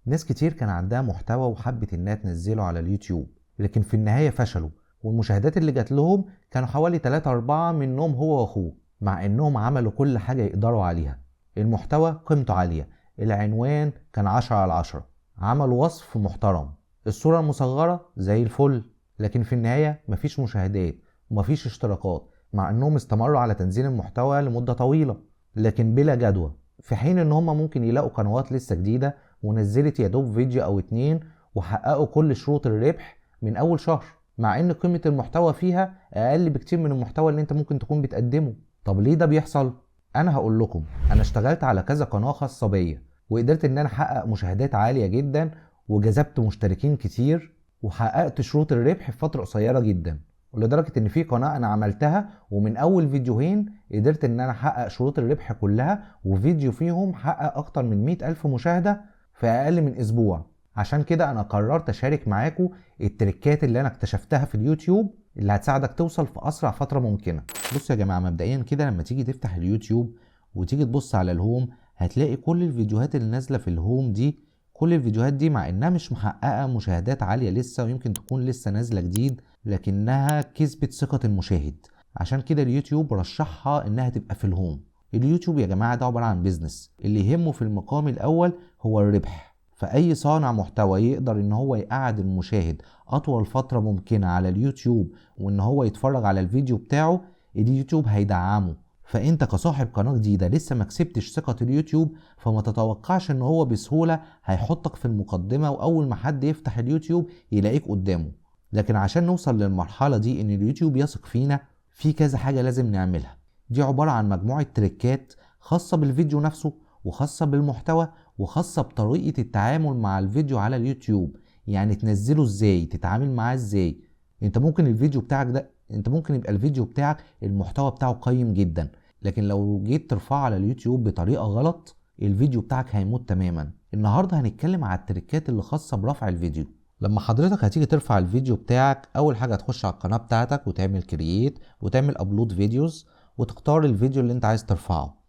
ناس كتير كان عندها محتوى وحبت انها تنزله على اليوتيوب، لكن في النهاية فشلوا، والمشاهدات اللي جات لهم كانوا حوالي 3-4 منهم هو واخوه، مع انهم عملوا كل حاجة يقدروا عليها. المحتوى قيمته عالية، العنوان كان 10/10، عملوا وصف محترم، الصورة المصغرة زي الفل، لكن في النهاية مفيش مشاهدات ومفيش اشتراكات، مع انهم استمروا على تنزيل المحتوى لمدة طويلة لكن بلا جدوى. في حين ان هم ممكن يلاقوا قنوات لسه جديدة ونزلت يا دوب فيديو او 2 وحققوا كل شروط الربح من اول شهر، مع ان قيمة المحتوى فيها اقل بكتير من المحتوى اللي انت ممكن تكون بتقدمه. طب ليه ده بيحصل؟ انا هقول لكم. انا اشتغلت على كذا قناة خاصة بيا، وقدرت ان انا احقق مشاهدات عالية جدا، وجذبت مشتركين كتير، وحققت شروط الربح في فترة قصيرة جدا، ولدرجة ان في قناة انا عملتها ومن اول فيديوهين قدرت ان انا احقق شروط الربح كلها، وفيديو فيهم حقق اكتر من 100,000 مشاهدة في اقل من اسبوع. عشان كده انا قررت اشارك معاكم التريكات اللي انا اكتشفتها في اليوتيوب اللي هتساعدك توصل في اسرع فترة ممكنة. بصوا يا جماعة، مبدئيا كده لما تيجي تفتح اليوتيوب وتيجي تبص على الهوم، هتلاقي كل الفيديوهات اللي نازلة في الهوم دي، كل الفيديوهات دي مع انها مش محققة مشاهدات عالية لسه، ويمكن تكون لسه نازلة جديد، لكنها كسبت ثقة المشاهد. عشان كده اليوتيوب رشحها انها تبقى في الهوم. اليوتيوب يا جماعة ده عبارة عن بيزنس، اللي يهمه في المقام الاول هو الربح. فاي صانع محتوى يقدر ان هو يقعد المشاهد اطول فترة ممكنة على اليوتيوب وان هو يتفرج على الفيديو بتاعه، اليوتيوب هيدعمه. فانت كصاحب قناة جديدة لسه ما كسبتش ثقة اليوتيوب، فما تتوقعش ان هو بسهولة هيحطك في المقدمة واول ما حد يفتح اليوتيوب يلاقيك قدامه. لكن عشان نوصل للمرحلة دي ان اليوتيوب يثق فينا، في كذا حاجة لازم نعملها. دي عبارة عن مجموعة تريكات خاصة بالفيديو نفسه، وخاصة بالمحتوى، وخاصة بطريقة التعامل مع الفيديو على اليوتيوب. يعني تنزله ازاي، تتعامل معاه ازاي. انت ممكن يبقى الفيديو بتاعك المحتوى بتاعه قيم جدا، لكن لو جيت ترفعه على اليوتيوب بطريقة غلط الفيديو بتاعك هيموت تماما. النهاردة هنتكلم على التريكات اللي خاصة برفع الفيديو. لما حضرتك هتيجي ترفع الفيديو بتاعك، اول حاجة هتخش على القناة بتاعتك وتعمل كرييت وتعمل ابلود فيديوز، وتختار الفيديو اللي انت عايز ترفعه.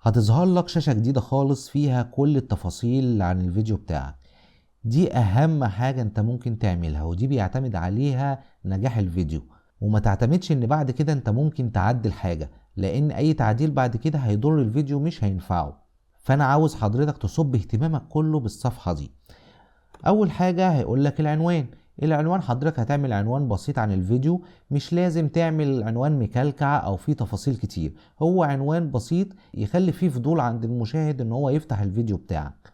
هتظهر لك شاشة جديدة خالص فيها كل التفاصيل عن الفيديو بتاعك. دي اهم حاجة انت ممكن تعملها، ودي بيعتمد عليها نجاح الفيديو. وما تعتمدش ان بعد كده انت ممكن تعدل حاجة، لان اي تعديل بعد كده هيضر الفيديو مش هينفعه. فانا عاوز حضرتك تصب اهتمامك كله بالصفحة دي. اول حاجة هيقولك العنوان حضرتك هتعمل عنوان بسيط عن الفيديو، مش لازم تعمل عنوان مكلكع او فيه تفاصيل كتير، هو عنوان بسيط يخلي فيه فضول عند المشاهد ان هو يفتح الفيديو بتاعك.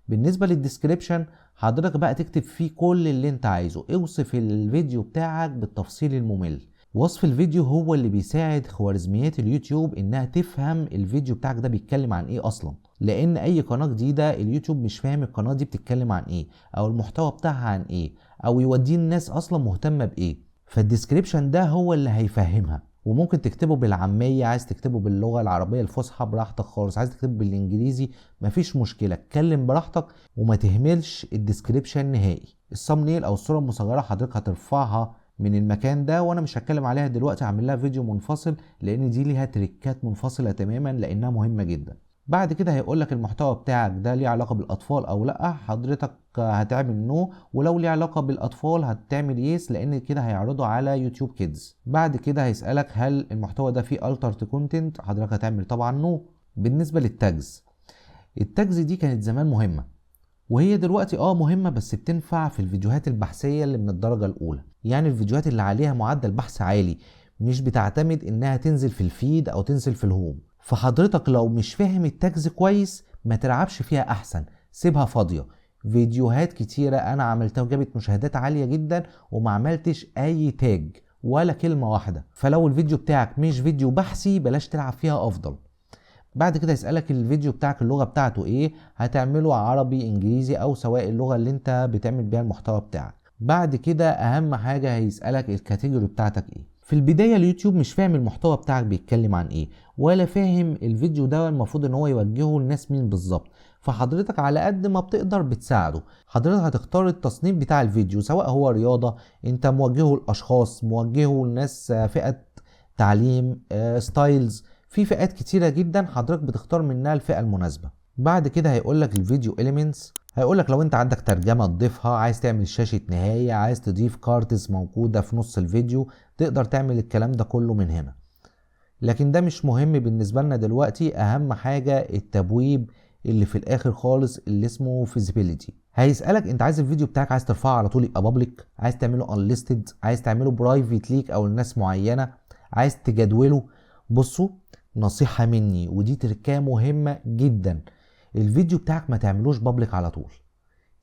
بالنسبة للديسكريبشن، حضرتك بقى تكتب فيه كل اللي انت عايزه، اوصف الفيديو بتاعك بالتفصيل الممل. وصف الفيديو هو اللي بيساعد خوارزميات اليوتيوب انها تفهم الفيديو بتاعك ده بيتكلم عن ايه اصلا، لان اي قناة جديدة اليوتيوب مش فاهم القناة دي بتتكلم عن ايه، او المحتوى بتاعها عن ايه، او يوديه الناس اصلا مهتمة بايه. فالديسكريبشن ده هو اللي هيفهمها. وممكن تكتبه بالعامية، عايز تكتبه باللغة العربية الفصحى براحتك خالص، عايز تكتبه بالانجليزي مفيش مشكلة، اتكلم براحتك وما تهملش الديسكريبشن نهائي. الثامبنيل او الصورة المصغرة حضرتك هترفعها من المكان ده، وانا مش هتكلم عليها دلوقتي، هعمل لها فيديو منفصل لان دي ليها تريكات منفصلة تماما لانها مهمة جدا. بعد كده هيقولك المحتوى بتاعك ده ليه علاقة بالاطفال او لا، حضرتك هتعمل نو، ولو ليه علاقة بالاطفال هتعمل يس لان كده هيعرضه على يوتيوب كيدز. بعد كده هيسألك هل المحتوى ده فيه الترت كونتنت، حضرتك هتعمل طبعا نو. بالنسبة للتاجز، التاجز دي كانت زمان مهمة، وهي دلوقتي مهمة، بس بتنفع في الفيديوهات البحثية اللي من الدرجة الاولى، يعني الفيديوهات اللي عليها معدل بحث عالي، مش بتعتمد انها تنزل في الفيد او تنزل في الهوم. فحضرتك لو مش فاهم التاجز كويس ما تلعبش فيها، احسن سيبها فاضية. فيديوهات كتيرة انا عملتها وجابت مشاهدات عالية جدا وما عملتش اي تاج ولا كلمة واحدة. فلو الفيديو بتاعك مش فيديو بحثي بلاش تلعب فيها افضل. بعد كده يسألك الفيديو بتاعك اللغة بتاعته ايه، هتعمله عربي انجليزي او سواء اللغة اللي انت بتعمل بيها المحتوى بتاعك. بعد كده اهم حاجة هيسألك الكاتيجوري بتاعتك ايه. في البداية اليوتيوب مش فاهم المحتوى بتاعك بيتكلم عن ايه، ولا فاهم الفيديو ده المفروض ان هو يوجهه للناس مين بالظبط. فحضرتك على قد ما بتقدر بتساعده. حضرتك هتختار التصنيف بتاع الفيديو، سواء هو رياضة انت موجهه لاشخاص، موجهه لناس فئة تعليم، ستايلز، في فئات كتيرة جدا حضرتك بتختار منها الفئة المناسبة. بعد كده هيقولك الفيديو إليمنتس، هيقولك لو انت عندك ترجمة تضيفها، عايز تعمل شاشة نهاية، عايز تضيف كارتس موجودة في نص الفيديو، تقدر تعمل الكلام ده كله من هنا. لكن ده مش مهم بالنسبة لنا دلوقتي. اهم حاجة التبويب اللي في الاخر خالص اللي اسمه feasibility. هيسألك انت عايز الفيديو بتاعك عايز ترفعه على طول يبقى public، عايز تعمله unlisted، عايز تعمله private ليك او لناس معينة، عايز تجدوله. بصوا، نصيحة مني ودي تركية مهمة جدا، الفيديو بتاعك ما تعملوش public على طول.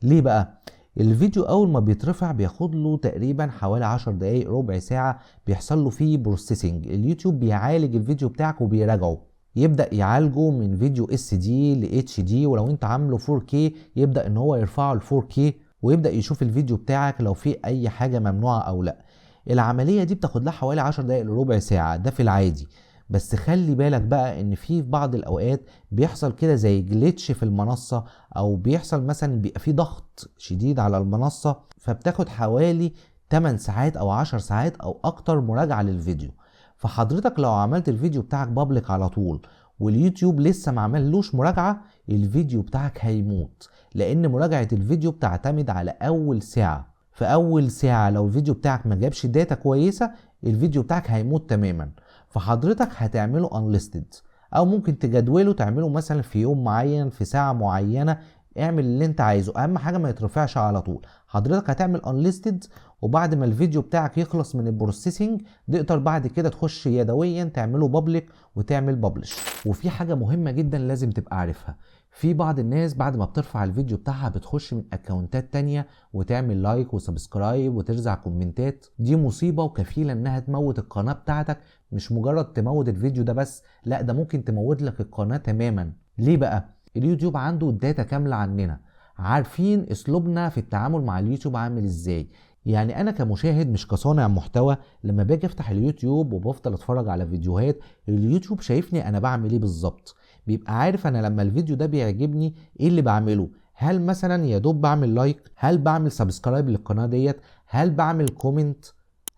ليه بقى؟ الفيديو اول ما بيترفع بياخد له تقريبا حوالي 10 دقايق ربع ساعة بيحصل له فيه بروسيسنج. اليوتيوب بيعالج الفيديو بتاعك وبيراجعه، يبدأ يعالجه من فيديو اس دي ل اتش دي، ولو انت عامله 4K يبدأ ان هو يرفعه ل 4K، ويبدأ يشوف الفيديو بتاعك لو فيه اي حاجة ممنوعة او لا. العملية دي بتاخد لها حوالي 10 دقايق لربع ساعة، ده في العادي. بس خلي بالك بقى ان في بعض الاوقات بيحصل كده زي جليتش في المنصة، او بيحصل مثلا بيبقى في ضغط شديد على المنصة، فبتاخد حوالي 8 ساعات او 10 ساعات او اكتر مراجعة للفيديو. فحضرتك لو عملت الفيديو بتاعك بابليك على طول واليوتيوب لسه ما عملوش مراجعة، الفيديو بتاعك هيموت، لان مراجعة الفيديو بتعتمد على اول ساعة. في اول ساعة لو الفيديو بتاعك ما جابش داتا كويسة، الفيديو بتاعك هيموت تماما. فحضرتك هتعمله unlisted، او ممكن تجدوله تعمله مثلا في يوم معين في ساعة معينة، اعمل اللي انت عايزه، اهم حاجة ما يترفعش على طول. حضرتك هتعمل unlisted، وبعد ما الفيديو بتاعك يخلص من البروسيسنج تقدر بعد كده تخش يدويا تعمله بابليك وتعمل بابلش. وفي حاجة مهمة جدا لازم تبقى عارفها، في بعض الناس بعد ما بترفع الفيديو بتاعها بتخش من اكونتات تانية وتعمل لايك وسبسكرايب وترزع كومنتات. دي مصيبة وكفيلة انها تموت القناة بتاعتك، مش مجرد تموت الفيديو ده بس، لا ده ممكن تموت لك القناة تماما. ليه بقى؟ اليوتيوب عنده الداتا كاملة عننا، عارفين اسلوبنا في التعامل مع اليوتيوب عامل ازاي. يعني انا كمشاهد مش كصانع محتوى، لما باجي افتح اليوتيوب وبفضل اتفرج على فيديوهات، اليوتيوب شايفني انا بعمل ايه بالظبط، بيبقى عارف انا لما الفيديو ده بيعجبني ايه اللي بعمله. هل مثلا يا دوب بعمل لايك، هل بعمل سبسكرايب للقناة ديت، هل بعمل كومنت،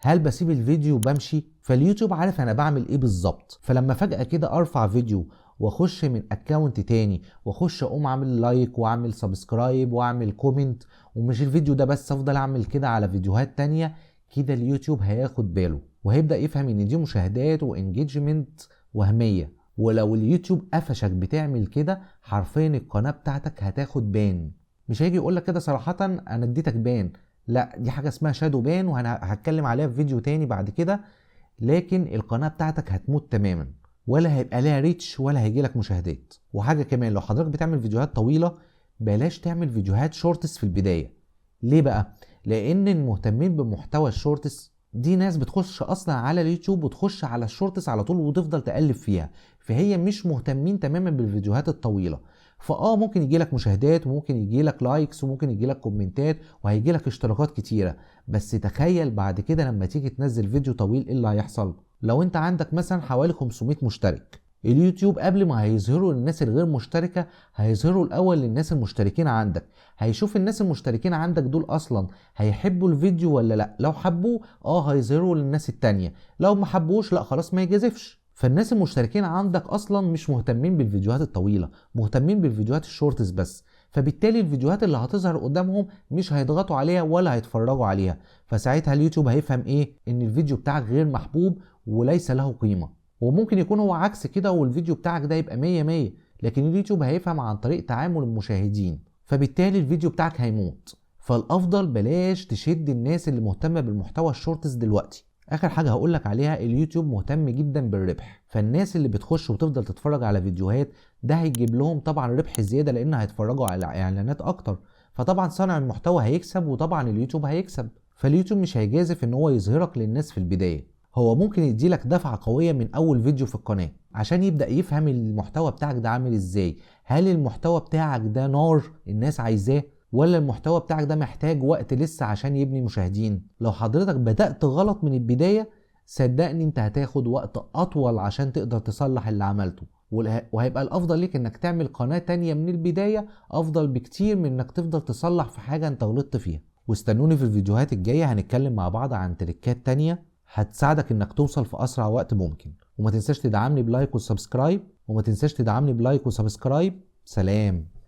هل بسيب الفيديو وبمشي. فاليوتيوب عارف انا بعمل ايه بالظبط. فلما فجأة كده ارفع فيديو واخش من اكونت تاني واخش اقوم اعمل لايك واعمل سبسكرايب واعمل كومنت، ومش الفيديو ده بس افضل اعمل كده على فيديوهات تانية، كده اليوتيوب هياخد باله وهيبدأ يفهم ان دي مشاهدات وانجيجمنت وهمية. ولو اليوتيوب قفشك بتعمل كده، حرفيا القناة بتاعتك هتاخد بان. مش هيجي يقولك كده صراحة انا اديتك بان، لا دي حاجة اسمها شادو بان وهتكلم عليها في فيديو تاني بعد كده. لكن القناة بتاعتك هتموت تماما، ولا هيبقى لها ريتش ولا هيجيلك مشاهدات. وحاجة كمان، لو حضرتك بتعمل فيديوهات طويلة بلاش تعمل فيديوهات شورتس في البداية. ليه بقى؟ لان المهتمين بمحتوى الشورتس دي ناس بتخش اصلا على اليوتيوب وتخش على الشورتس على طول وتفضل تقلب فيها، فهي مش مهتمين تماما بالفيديوهات الطويلة. ممكن يجيلك مشاهدات وممكن يجيلك لايكس وممكن يجيلك كومنتات وهيجيلك اشتراكات كتيرة، بس تخيل بعد كده لما تيجي تنزل فيديو طويل ايه اللي هيحصل. لو انت عندك مثلا حوالي 500 مشترك، اليوتيوب قبل ما هيظهروا للناس الغير مشتركة هيظهروا الاول للناس المشتركين عندك، هيشوف الناس المشتركين عندك دول اصلا هيحبوا الفيديو ولا لا. لو حبوه هيظهروا للناس التانية، لو ما حبوش لا خلاص ما يجازفش. فالناس المشتركين عندك اصلا مش مهتمين بالفيديوهات الطويلة، مهتمين بالفيديوهات الشورتس بس، فبالتالي الفيديوهات اللي هتظهر قدامهم مش هيضغطوا عليها ولا هيتفرجوا عليها. فساعتها اليوتيوب هيفهم ايه؟ ان الفيديو بتاعك غير محبوب وليس له قيمة. وممكن يكون هو عكس كده والفيديو بتاعك ده يبقى 100، لكن اليوتيوب هيفهم عن طريق تعامل المشاهدين، فبالتالي الفيديو بتاعك هيموت. فالافضل بلاش تشد الناس اللي مهتمة بالمحتوى الشورتس دلوقتي. اخر حاجة هقولك عليها، اليوتيوب مهتم جدا بالربح، فالناس اللي بتخش وتفضل تتفرج على فيديوهات ده هيجيب لهم طبعا ربح زيادة لان هيتفرجوا على اعلانات اكتر، فطبعا صانع المحتوى هيكسب وطبعا اليوتيوب هيكسب. فاليوتيوب مش هيجازف ان هو يظهرك للناس في البداية، هو ممكن يديلك دفعة قوية من اول فيديو في القناة عشان يبدأ يفهم المحتوى بتاعك ده عامل ازاي. هل المحتوى بتاعك ده نار الناس عايزاه، ولا المحتوى بتاعك ده محتاج وقت لسه عشان يبني مشاهدين؟ لو حضرتك بدأت غلط من البداية صدقني انت هتاخد وقت اطول عشان تقدر تصلح اللي عملته، وهيبقى الافضل ليك انك تعمل قناة تانية من البداية، افضل بكتير من انك تفضل تصلح في حاجة انت غلطت فيها. واستنوني في الفيديوهات الجاية هنتكلم مع بعض عن تريكات تانية هتساعدك انك توصل في اسرع وقت ممكن. وما تنساش تدعمني بلايك وسبسكرايب، سلام.